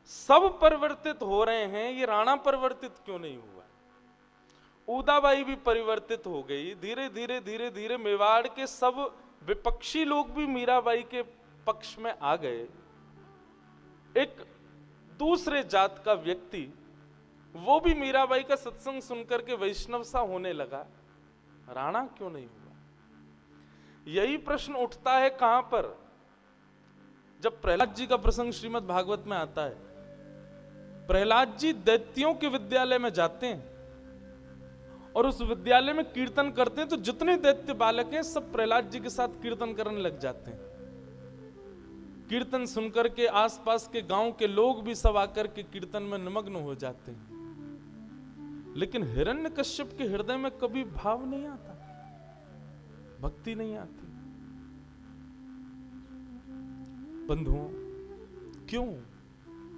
सब परिवर्तित हो रहे हैं, ये राणा परिवर्तित क्यों नहीं हुआ? उदाबाई भी परिवर्तित हो गई, धीरे धीरे धीरे धीरे मेवाड़ के सब विपक्षी लोग भी मीराबाई के पक्ष में आ गए। एक दूसरे जात का व्यक्ति वो भी मीराबाई का सत्संग सुनकर के वैष्णव सा होने लगा, राणा क्यों नहीं हुआ? यही प्रश्न उठता है कहां पर? जब प्रहलाद जी का प्रसंग श्रीमद् भागवत में आता है। प्रहलाद जी दैत्यों के विद्यालय में जाते हैं और उस विद्यालय में कीर्तन करते हैं, तो जितने दैत्य बालक हैं सब प्रहलाद जी के साथ कीर्तन करने लग जाते हैं। कीर्तन सुनकर के आसपास के गांव के लोग भी सब आकर के कीर्तन में निमग्न हो जाते हैं, लेकिन हिरण्यकश्यप के हृदय में कभी भाव नहीं आता, भक्ति नहीं आती। बंधुओं, क्यों?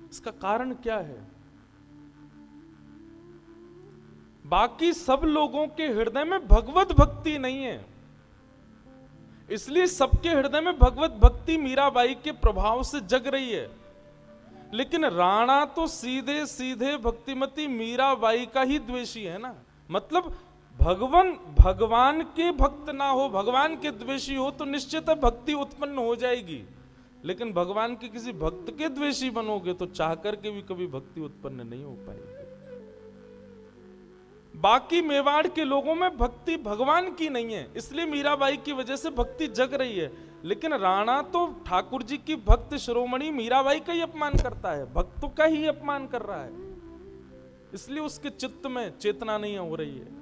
इसका कारण क्या है? बाकी सब लोगों के हृदय में भगवत भक्ति नहीं है, इसलिए सबके हृदय में भगवत भक्ति मीराबाई के प्रभाव से जग रही है। लेकिन राणा तो सीधे सीधे भक्तिमती मीराबाई का ही द्वेषी है ना। मतलब भगवान के भक्त ना हो, भगवान के द्वेषी हो तो निश्चित है भक्ति उत्पन्न हो जाएगी, लेकिन भगवान के किसी भक्त के द्वेषी बनोगे तो चाह करके भी कभी भक्ति उत्पन्न नहीं हो पाएगी। बाकी मेवाड़ के लोगों में भक्ति भगवान की नहीं है, इसलिए मीराबाई की वजह से भक्ति जग रही है। लेकिन राणा तो ठाकुर जी की भक्त शिरोमणि मीराबाई का ही अपमान करता है, भक्तों का ही अपमान कर रहा है, इसलिए उसके चित्त में चेतना नहीं हो रही है।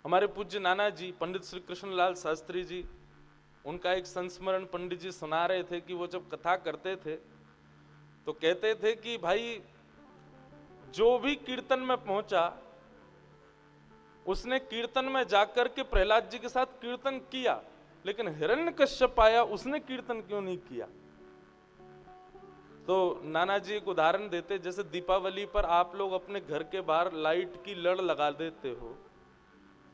हमारे पूज्य नाना जी पंडित श्री कृष्णलाल शास्त्री जी, उनका एक संस्मरण पंडित जी सुना रहे थे कि वो जब कथा करते थे तो कहते थे कि भाई जो भी कीर्तन में पहुंचा उसने कीर्तन में जाकर के प्रहलाद जी के साथ कीर्तन किया, लेकिन हिरण्यकश्यप आया, उसने कीर्तन क्यों नहीं किया? तो नाना जी एक उदाहरण देते, जैसे दीपावली पर आप लोग अपने घर के बाहर लाइट की लड़ लगा देते हो,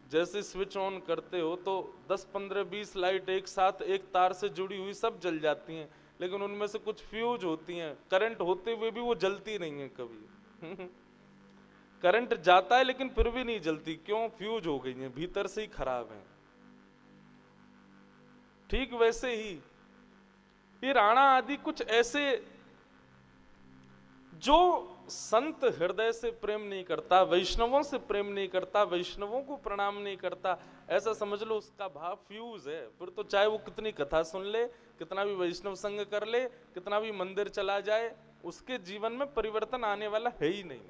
जैसे स्विच ऑन करते हो तो 10, 15, 20 लाइट एक साथ एक तार से जुड़ी हुई सब जल जाती हैं, लेकिन उनमें से कुछ फ्यूज होती हैं, करंट होते हुए भी वो जलती नहीं है कभी। करंट जाता है लेकिन फिर भी नहीं जलती, क्यों? फ्यूज हो गई हैं, भीतर से ही खराब है। ठीक वैसे ही ये राणा आदि कुछ ऐसे जो संत हृदय से प्रेम नहीं करता, वैष्णवों से प्रेम नहीं करता, वैष्णवों को प्रणाम नहीं करता, ऐसा समझ लो उसका भाव फ्यूज है। फिर तो चाहे वो कितनी कथा सुन ले, कितना भी वैष्णव संग कर ले, कितना भी मंदिर चला जाए, उसके जीवन में परिवर्तन आने वाला है ही नहीं।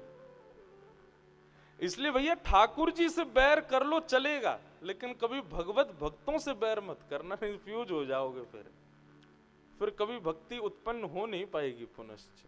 इसलिए भैया ठाकुर जी से बैर कर लो चलेगा, लेकिन कभी भगवत भक्तों से बैर मत करना, नहीं फ्यूज हो जाओगे, फिर कभी भक्ति उत्पन्न हो नहीं पाएगी पुनश्च।